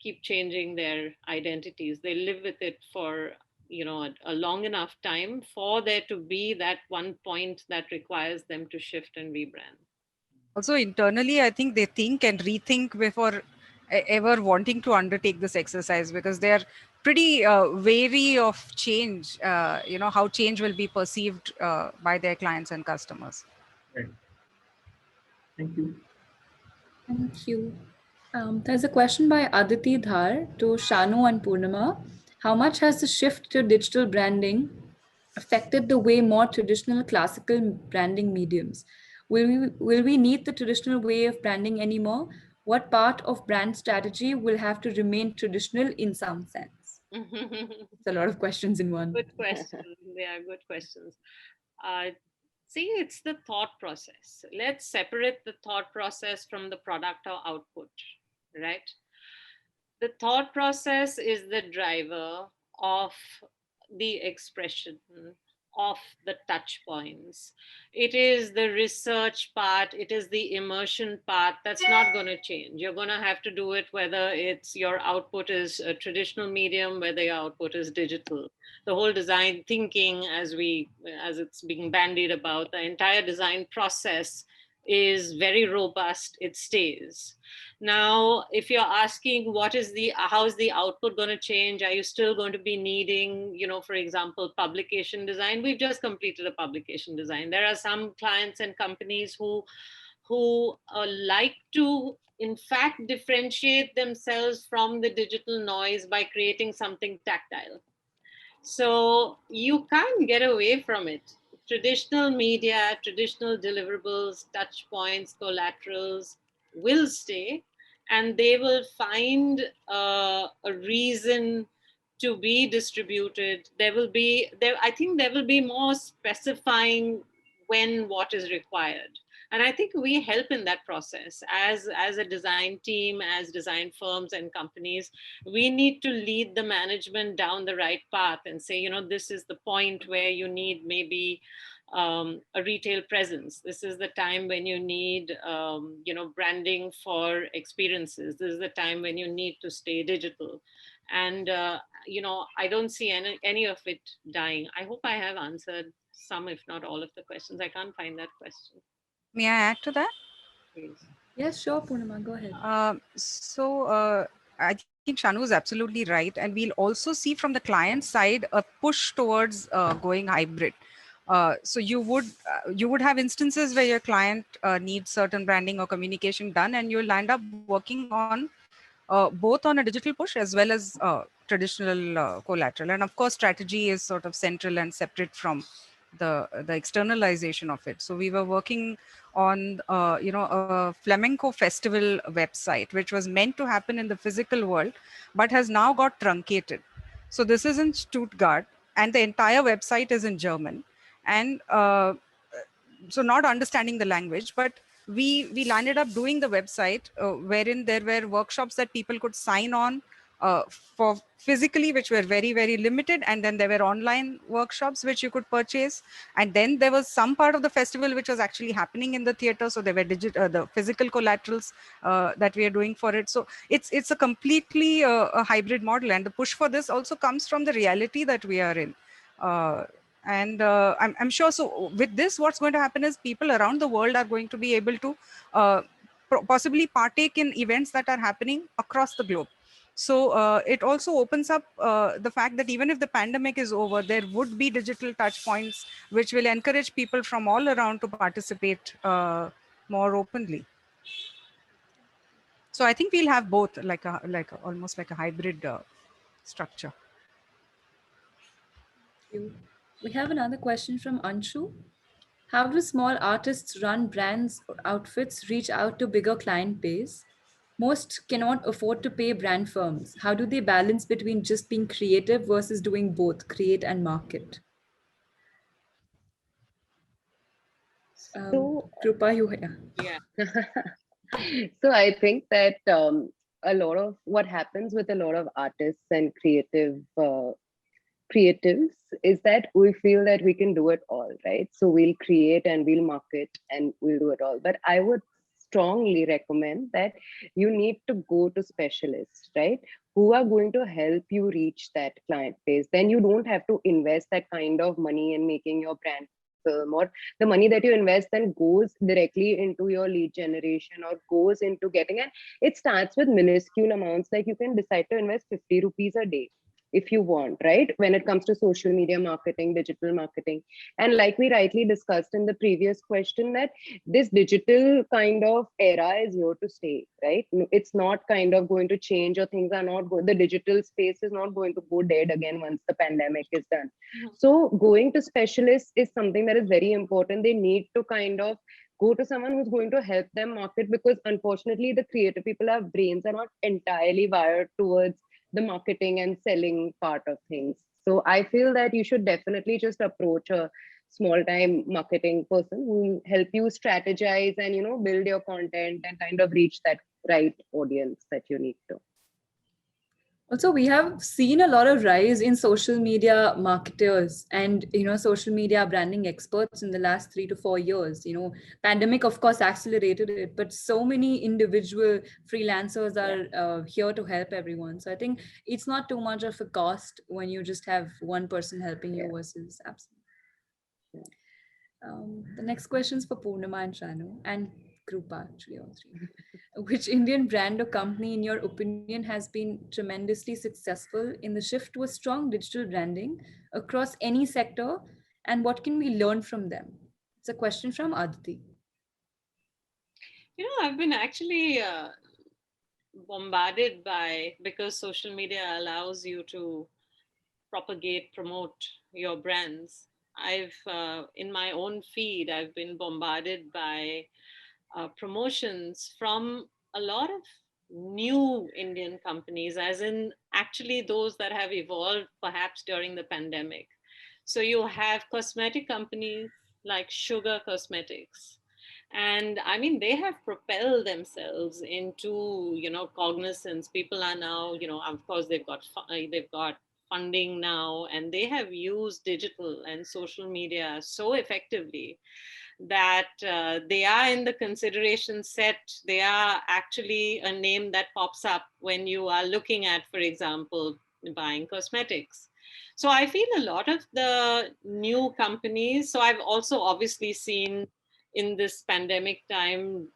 keep changing their identities. They live with it for a long enough time for there to be that one point that requires them to shift and rebrand. Also internally, I think they think and rethink before ever wanting to undertake this exercise, because they're pretty wary of change, how change will be perceived by their clients and customers. Right. Thank you. Thank you. There's a question by Aditi Dhar to Shanu and Purnima. How much has the shift to digital branding affected the way more traditional classical branding mediums? Will we need the traditional way of branding anymore? What part of brand strategy will have to remain traditional in some sense? It's a lot of questions in one. Good question. They are good questions. Uh, See, it's the thought process. Let's separate the thought process from the product or output, right? The thought process is the driver of the expression, of the touch points. It is the research part, it is the immersion part that's not going to change. You're going to have to do it whether it's your output is a traditional medium, whether your output is digital. The whole design thinking, as it's being bandied about, the entire design process is very robust. It stays. Now, if you're asking how is the output going to change, are you still going to be needing, for example, publication design? We've just completed a publication design. There are some clients and companies who like to, in fact, differentiate themselves from the digital noise by creating something tactile. So you can't get away from it. Traditional media, traditional deliverables, touch points, collaterals will stay, and they will find a reason to be distributed. I think there will be more specifying when what is required. And I think we help in that process as a design team, as design firms and companies. We need to lead the management down the right path and say, this is the point where you need maybe a retail presence. This is the time when you need, branding for experiences. This is the time when you need to stay digital. And, I don't see any of it dying. I hope I have answered some, if not all of the questions. I can't find that question. May I add to that? Please. Yes, sure, Purnima, go ahead. I think Shanu is absolutely right. And we'll also see from the client side a push towards going hybrid. So you would have instances where your client needs certain branding or communication done, and you'll end up working on both on a digital push as well as traditional collateral. And of course, strategy is sort of central and separate from the externalization of it. So we were working on a flamenco festival website, which was meant to happen in the physical world, but has now got truncated. So this is in Stuttgart, and the entire website is in German. And so not understanding the language, but we landed up doing the website wherein there were workshops that people could sign on for physically, which were very, very limited. And then there were online workshops which you could purchase. And then there was some part of the festival which was actually happening in the theater. So there were the physical collaterals that we are doing for it. So it's a completely a hybrid model. And the push for this also comes from the reality that we are in. And I'm sure, so with this, what's going to happen is people around the world are going to be able to possibly partake in events that are happening across the globe. So it also opens up the fact that even if the pandemic is over, there would be digital touch points, which will encourage people from all around to participate more openly. So I think we'll have both, almost like a hybrid structure. Thank you. We have another question from Anshu. How do small artists run brands or outfits reach out to bigger client base? Most cannot afford to pay brand firms. How do they balance between just being creative versus doing both, create and market? Krupa, Yeah. So I think that a lot of what happens with a lot of artists and creatives is that we feel that we can do it all, right? So we'll create and we'll market and we'll do it all. But I would strongly recommend that you need to go to specialists, right? Who are going to help you reach that client base. Then you don't have to invest that kind of money in making your brand film, or the money that you invest then goes directly into your lead generation or goes into getting it. It starts with minuscule amounts, like you can decide to invest 50 rupees a day, if you want, right? When it comes to social media marketing, digital marketing. And like we rightly discussed in the previous question, that this digital kind of era is here to stay, right? It's not kind of going to change, or things are not going, the digital space is not going to go dead again once the pandemic is done. So going to specialists is something that is very important. They need to kind of go to someone who's going to help them market, because unfortunately the creative people have brains are not entirely wired towards the marketing and selling part of things. So I feel that you should definitely just approach a small time marketing person who will help you strategize and, you know, build your content and kind of reach that right audience that you need to. Also, we have seen a lot of rise in social media marketers and, you know, social media branding experts in the last 3 to 4 years. You know, pandemic, of course, accelerated it, but so many individual freelancers are here to help everyone. So I think it's not too much of a cost when you just have one person helping you versus absolutely. The next question is for Purnima and Shanu and Krupa, actually, all three. Which Indian brand or company, in your opinion, has been tremendously successful in the shift to a strong digital branding across any sector, and what can we learn from them? It's a question from Aditi. You know, I've been actually bombarded by, because social media allows you to propagate, promote your brands. I've, in my own feed, I've been bombarded by promotions from a lot of new Indian companies, as in actually those that have evolved perhaps during the pandemic. So you have cosmetic companies like Sugar Cosmetics. And I mean, they have propelled themselves into, you know, cognizance. People are now, you know, of course, they've got funding now, and they have used digital and social media so effectively that they are in the consideration set. They are actually a name that pops up when you are looking at, for example, buying cosmetics. So I feel a lot of the new companies, so I've also obviously seen in this pandemic time,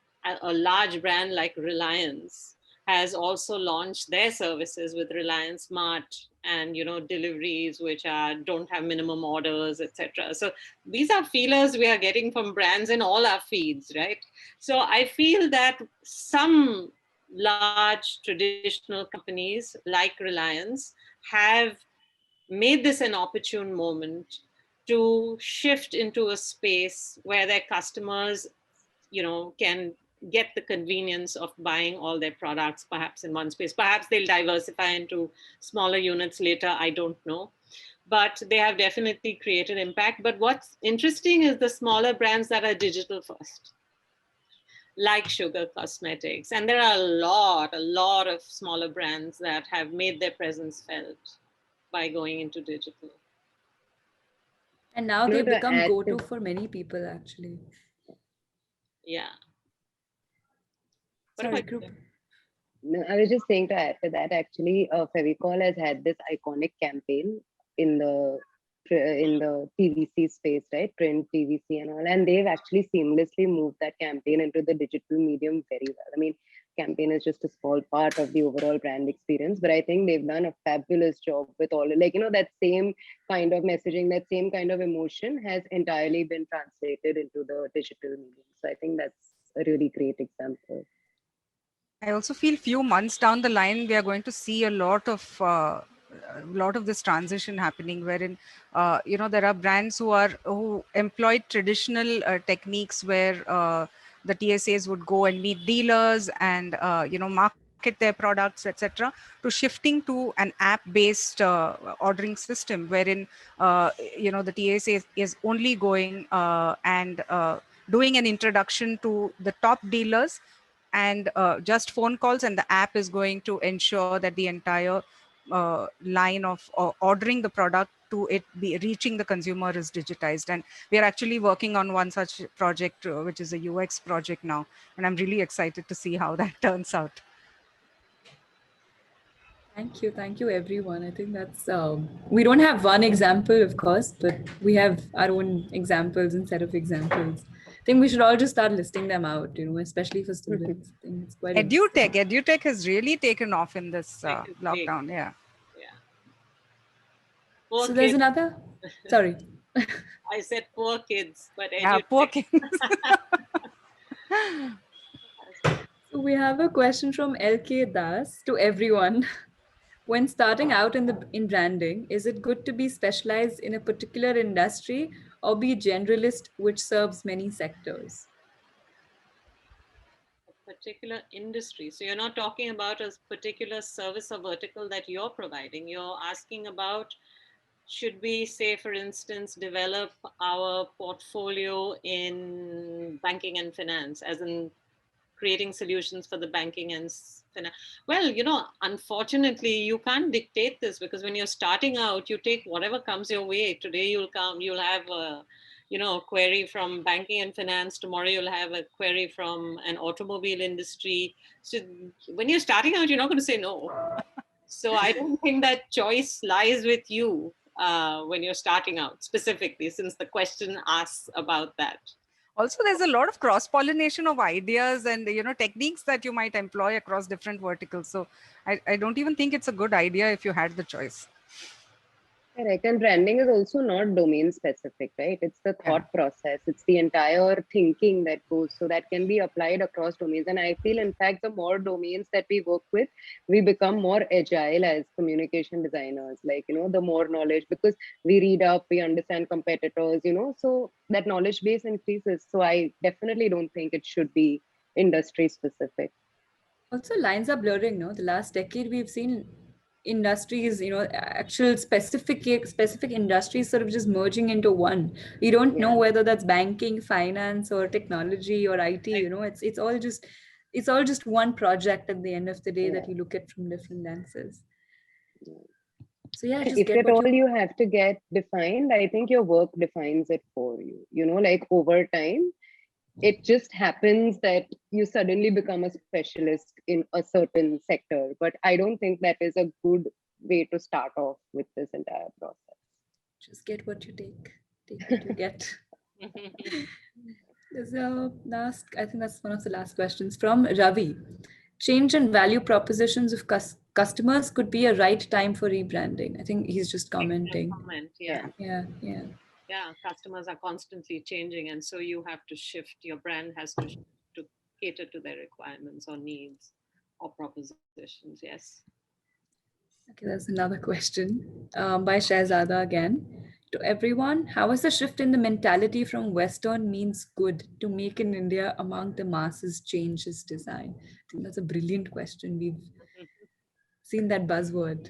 a large brand like Reliance has also launched their services with Reliance Smart, and, you know, deliveries which are don't have minimum orders, etc. So these are feelers we are getting from brands in all our feeds, right? So I feel that some large traditional companies like Reliance have made this an opportune moment to shift into a space where their customers, you know, can get the convenience of buying all their products perhaps in one space. Perhaps they'll diversify into smaller units later, I don't know. But they have definitely created impact. But what's interesting is the smaller brands that are digital first, like Sugar Cosmetics. And there are a lot of smaller brands that have made their presence felt by going into digital. And now they've become go-to for many people, actually. Yeah. Sorry, Krupa. No, I was just saying, to add to that, actually, Fevicol has had this iconic campaign in the TVC space, right? Print, TVC and all. And they've actually seamlessly moved that campaign into the digital medium very well. I mean, campaign is just a small part of the overall brand experience, but I think they've done a fabulous job with all, like, you know, that same kind of messaging, that same kind of emotion has entirely been translated into the digital medium. So I think that's a really great example. I also feel few months down the line, we are going to see a lot of this transition happening, wherein you know, there are brands who employ traditional techniques where the TSAs would go and meet dealers and you know, market their products, etc., to shifting to an app-based ordering system, wherein you know, the TSA is only going and doing an introduction to the top dealers, and just phone calls, and the app is going to ensure that the entire line of ordering the product to it be reaching the consumer is digitized. And we are actually working on one such project, which is a UX project now, and I'm really excited to see how that turns out. Thank you everyone. I think that's we don't have one example, of course, but we have our own examples and set of examples. I think we should all just start listing them out, you know, especially for students. I think it's quite EduTech has really taken off in this lockdown. Yeah. Poor So there's kids. another, sorry. I said poor kids, but Yeah, poor kids. So we have a question from LK Das to everyone. When starting out in branding, is it good to be specialized in a particular industry or be generalist, which serves many sectors? Particular industry. So you're not talking about a particular service or vertical that you're providing. You're asking about, should we say, for instance, develop our portfolio in banking and finance, as in creating solutions for the banking and finance? Well, unfortunately, you can't dictate this, because when you're starting out, you take whatever comes your way. Today you'll have a query from banking and finance. Tomorrow you'll have a query from an automobile industry. So when you're starting out, you're not going to say no. So I don't think that choice lies with you when you're starting out specifically, since the question asks about that. Also, there's a lot of cross-pollination of ideas and techniques that you might employ across different verticals. So I don't even think it's a good idea if you had the choice. Correct. And branding is also not domain specific, right? It's the thought process. It's the entire thinking that goes. So that can be applied across domains. And I feel, in fact, the more domains that we work with, we become more agile as communication designers. Like, the more knowledge, because we read up, we understand competitors, so that knowledge base increases. So I definitely don't think it should be industry specific. Also, lines are blurring, no? The last decade, we've seen industries, actual specific industries sort of just merging into one. You don't know whether that's banking, finance, or technology or IT. It's all just one project at the end of the day that you look at from different lenses. So yeah, just if at all you have to get defined, I think your work defines it for you. Like over time, it just happens that you suddenly become a specialist in a certain sector. But I don't think that is a good way to start off with this entire process. Just get what you take what you get. There's a last, I think that's one of the last questions from Ravi. Change in value propositions of customers could be a right time for rebranding. I think he's just commenting. Yeah, customers are constantly changing, and so you have to shift. Your brand has to cater to their requirements or needs or propositions. Yes. Okay, there's another question by Shahzada again. To everyone, how has the shift in the mentality from Western means good to make in India among the masses change its design? I think that's a brilliant question. We've seen that buzzword.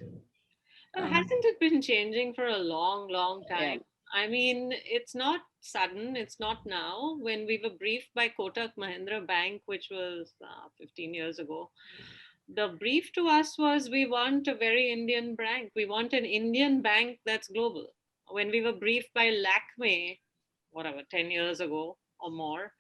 Hasn't it been changing for a long, long time? I mean, it's not sudden. It's not now. When we were briefed by Kotak Mahindra Bank, which was 15 years ago, the brief to us was, we want a very Indian bank. We want an Indian bank that's global. When we were briefed by Lakme, 10 years ago or more,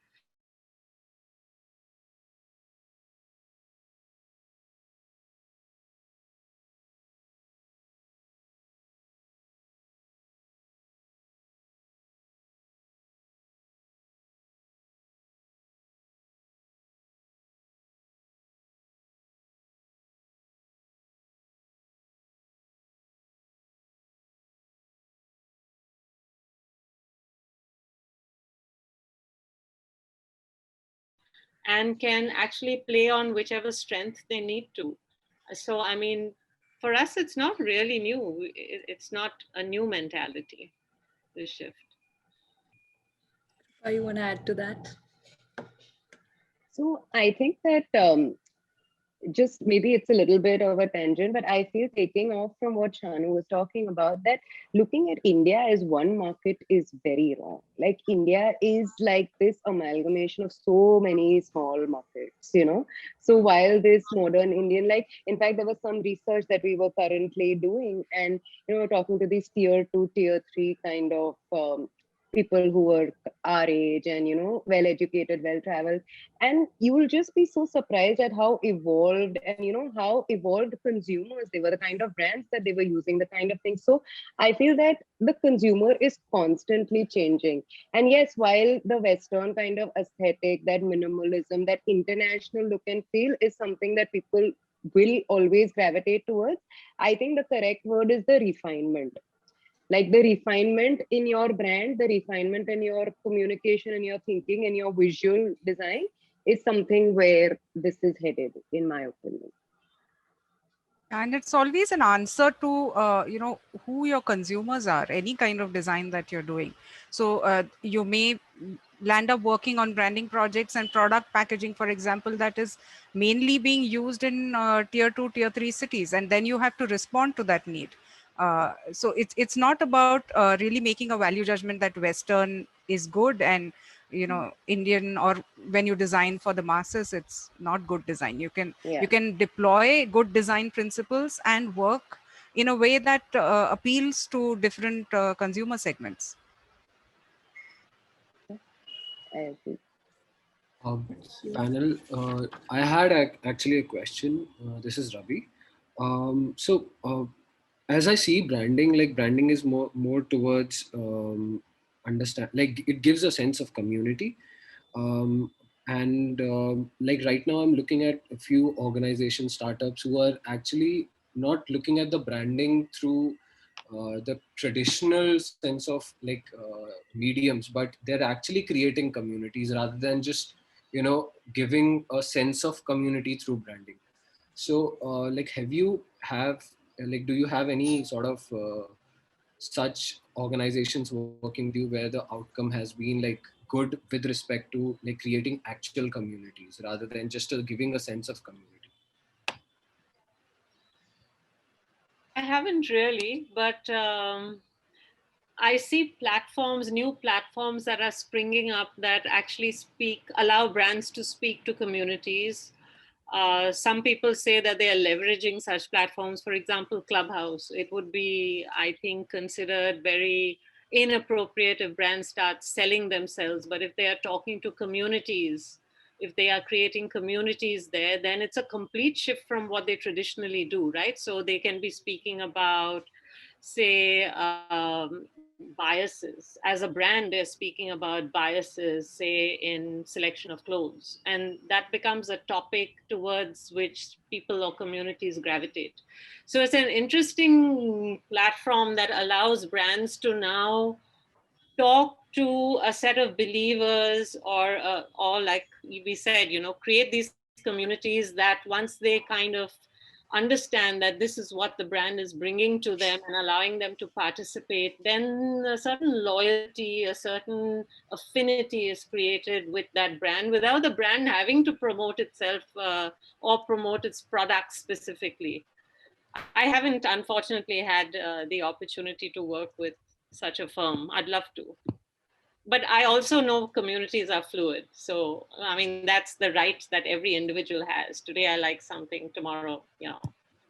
and can actually play on whichever strength they need to. So, I mean, for us, it's not really new. It's not a new mentality, this shift. You want to add to that? So I think that just maybe it's a little bit of a tangent, but I feel, taking off from what Shanu was talking about, that looking at India as one market is very wrong. Like, India is like this amalgamation of so many small markets, So while this modern Indian, like, in fact, there was some research that we were currently doing, and, talking to these tier 2, tier 3 kind of people who were our age and, well educated, well traveled, and you will just be so surprised at how evolved and, how evolved consumers they were, the kind of brands that they were using, the kind of things. So I feel that the consumer is constantly changing. And yes, while the Western kind of aesthetic, that minimalism, that international look and feel is something that people will always gravitate towards, I think the correct word is the refinement. Like the refinement in your brand, the refinement in your communication and your thinking and your visual design is something where this is headed, in my opinion. And it's always an answer to, who your consumers are, any kind of design that you're doing. So you may land up working on branding projects and product packaging, for example, that is mainly being used in tier 2, tier 3 cities. And then you have to respond to that need. So it's not about really making a value judgment that Western is good and Indian, or when you design for the masses, it's not good design. You can deploy good design principles and work in a way that appeals to different consumer segments. I agree. Panel, I had actually a question. This is Ravi. As I see branding, like branding is more towards understand, like it gives a sense of community. Like right now I'm looking at a few organizations, startups who are actually not looking at the branding through the traditional sense of like mediums, but they're actually creating communities rather than just giving a sense of community through branding. So like do you have any sort of such organizations working with you where the outcome has been like good with respect to like creating actual communities rather than just giving a sense of community? I haven't really, but I see new platforms that are springing up that actually allow brands to speak to communities. Some people say that they are leveraging such platforms. For example, Clubhouse. It would be, I think, considered very inappropriate if brands start selling themselves. But if they are talking to communities, if they are creating communities there, then it's a complete shift from what they traditionally do, right? So they can be speaking about, say, biases. As a brand, they're speaking about biases, say, in selection of clothes. And that becomes a topic towards which people or communities gravitate. So it's an interesting platform that allows brands to now talk to a set of believers, or like we said, create these communities that once they kind of understand that this is what the brand is bringing to them and allowing them to participate, then a certain loyalty, a certain affinity is created with that brand without the brand having to promote itself or promote its products specifically. I haven't, unfortunately, had the opportunity to work with such a firm. I'd love to. But I also know communities are fluid. So, I mean, that's the right that every individual has. Today, I like something. Tomorrow,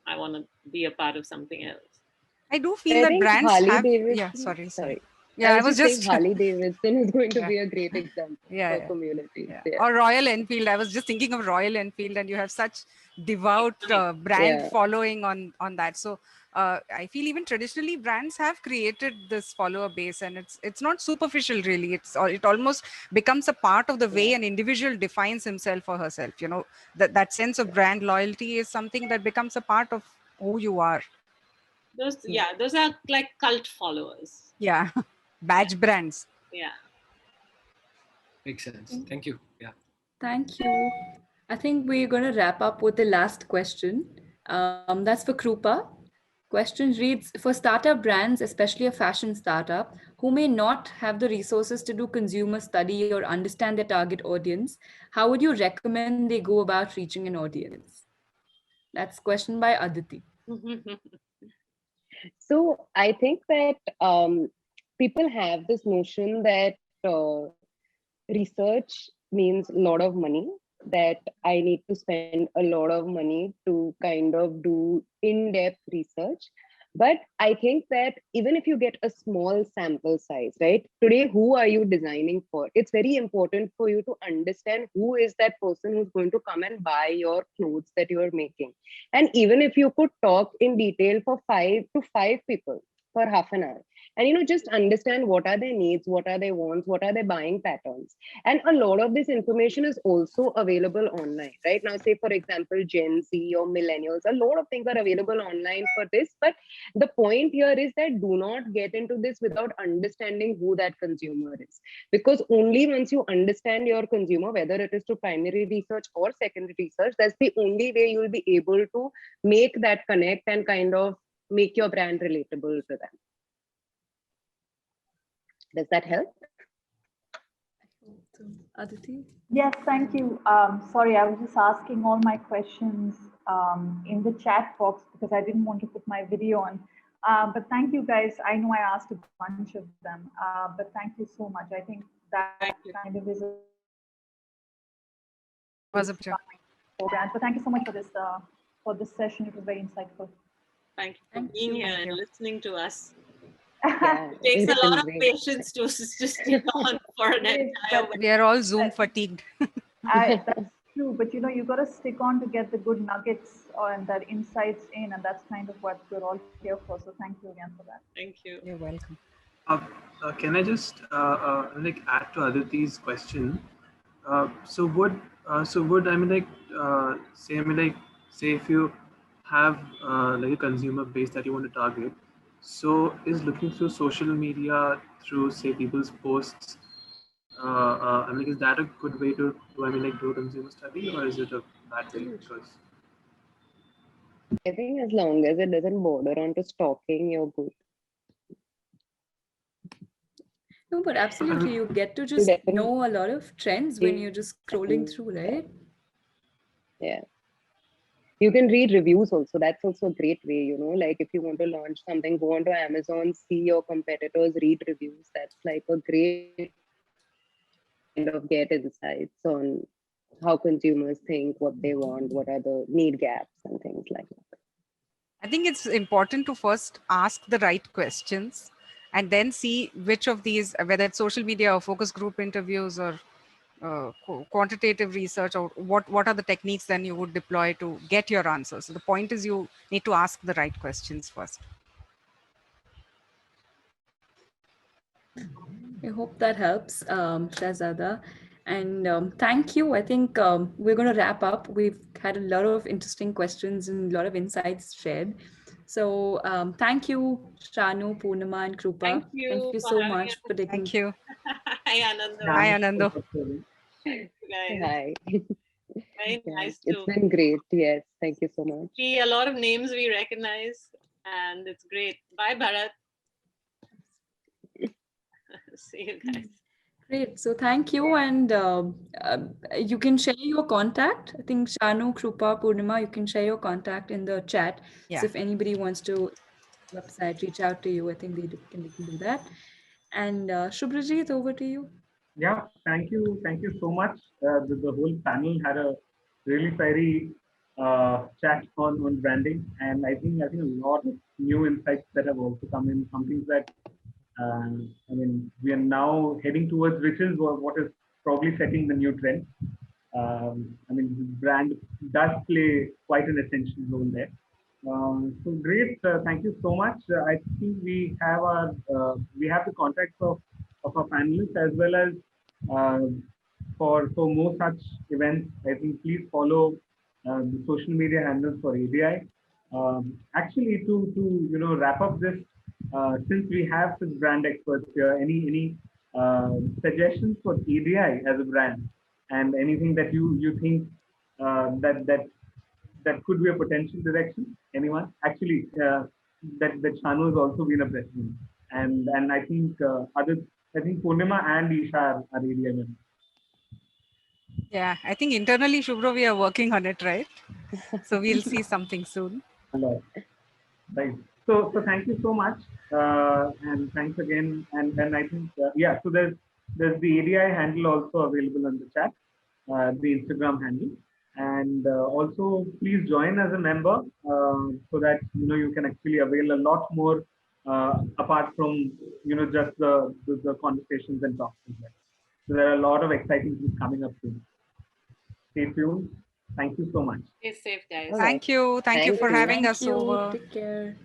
I want to be a part of something else. I do feel I that think brands Harley have... Davidson, Yeah, sorry. I Yeah, was just saying Harley Davidson is going to Yeah. be a great example for communities. Yeah. Yeah. Or Royal Enfield. I was just thinking of Royal Enfield, and you have such devout brand following on that. So I feel even traditionally brands have created this follower base, and it's not superficial really. It almost becomes a part of the way an individual defines himself or herself. That sense of brand loyalty is something that becomes a part of who you are. Those are like cult followers. Yeah. Badge brands. Yeah. Makes sense. Thank you. Yeah. Thank you. I think we're going to wrap up with the last question. That's for Krupa. Question reads, for startup brands, especially a fashion startup, who may not have the resources to do consumer study or understand their target audience, how would you recommend they go about reaching an audience? That's question by Aditi. So I think that people have this notion that research means a lot of money, that I need to spend a lot of money to kind of do in-depth research. But I think that even if you get a small sample size, right? Today, who are you designing for? It's very important for you to understand who is that person who's going to come and buy your clothes that you are making. And even if you could talk in detail for 5 to 5 people for half an hour, and just understand what are their needs, what are their wants, what are their buying patterns. And a lot of this information is also available online right now. Say for example, Gen Z or millennials, a lot of things are available online for this. But the point here is that do not get into this without understanding who that consumer is, because only once you understand your consumer, whether it is to primary research or secondary research, that's the only way you will be able to make that connect and kind of make your brand relatable to them. Does that help? Aditi? Yes, thank you. Sorry, I was just asking all my questions in the chat box because I didn't want to put my video on. But thank you guys. I know I asked a bunch of them, but thank you so much. I think that kind of is a program. So thank you so much for this session. It was very insightful. Thank you for being here and listening to us. Yeah, It takes it's a lot been of great. patience to stick on for an entire We are all Zoom fatigued. That's true, but you got to stick on to get the good nuggets and that insights in, and that's kind of what we're all here for. So thank you again for that. Thank you. You're welcome. Can I just like add to Aditi's question? So would I mean like say if you have like a consumer base that you want to target, so is looking through social media through say people's posts, I mean, is that a good way to do a consumer study, or is it a bad way? Because I think as long as it doesn't border onto stalking, you're good. No, but absolutely, you get to just know a lot of trends when you're just scrolling through, right? Yeah. You can read reviews also. That's also a great way, like if you want to launch something, go onto Amazon, see your competitors, read reviews. That's like a great kind of get insights on how consumers think, what they want, what are the need gaps and things like that. I think it's important to first ask the right questions and then see which of these, whether it's social media or focus group interviews or quantitative research, or what are the techniques then you would deploy to get your answers. So the point is you need to ask the right questions first. I hope that helps, Shahzada. And thank you. I think we're going to wrap up. We've had a lot of interesting questions and a lot of insights shared. So thank you, Shanu, Purnima, and Krupa. Thank you for so having much us. for taking. Thank you. Hi, Anando. Hi, Anando. Thank you, guys. Hi. Very nice It's to been great. Yes, thank you so much. see a lot of names we recognize, and it's great. Bye, Bharat. See you guys. Great. So thank you. And you can share your contact. I think Shanu, Krupa, Purnima, you can share your contact in the chat. Yeah. So if anybody wants to website, reach out to you, I think they can do that. And Subhrajit, over to you. Yeah, thank you so much. The whole panel had a really fiery chat on branding, and I think a lot of new insights that have also come in. Some things that we are now heading towards, which is what is probably setting the new trend. Brand does play quite an essential role there. So great, thank you so much. I think we have the contacts of our panelists, as well as for more such events. I think please follow the social media handles for ADI. Actually, to wrap up this, since we have such brand experts here, any suggestions for ADI as a brand, and anything that you think that could be a potential direction? Anyone? Actually, that Shanu has also been a president, and I think Purnima and Isha are ADI members. Yeah, I think internally, Shubhra, we are working on it, right? So we'll see something soon. Right. So thank you so much, and thanks again. And I think so there's the ADI handle also available on the chat, the Instagram handle, and also please join as a member so that you can actually avail a lot more apart from just the conversations and talks. So there are a lot of exciting things coming up soon. Stay tuned. Thank you so much. Stay safe, guys. Thank you. Thank you for having us over. Take care.